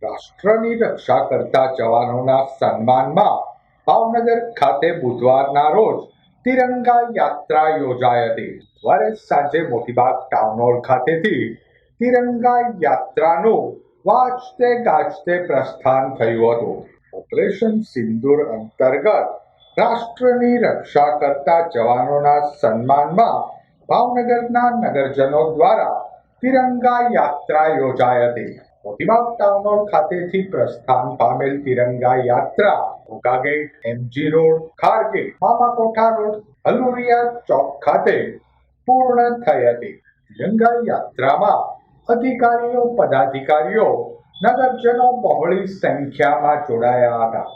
રાષ્ટ્રની રક્ષા કરતા જવાનોના સન્માનમાં ભાવનગર ખાતે બુધવારના રોજ તિરંગા યાત્રા યોજાઈ હતી. બુધવારે સાંજે મોતીબાગ ટાઉન હોલ ખાતેથી તિરંગા યાત્રાનું વાજતે ગાજતે પ્રસ્થાન થયું હતું. ઓપરેશન સિંદૂર અંતર્ગત રાષ્ટ્રની રક્ષા કરતા જવાનોના સન્માનમાં ભાવનગરના નગરજનો દ્વારા તિરંગા યાત્રા યોજાઈ હતી. મોતીબાગ ટાઉન હોલ ખાતેથી પ્રસ્થાન પામેલ Tiranga Yatra Bhoga gate, MG road, Khargate, Mamakotha road, Haluriya Chowk ખાતે પૂર્ણ થઈ હતી. તિરંગા યાત્રામાં અધિકારીઓ, પદાધિકારીઓ, નગરજનો બહોળી સંખ્યામાં જોડાયા હતા.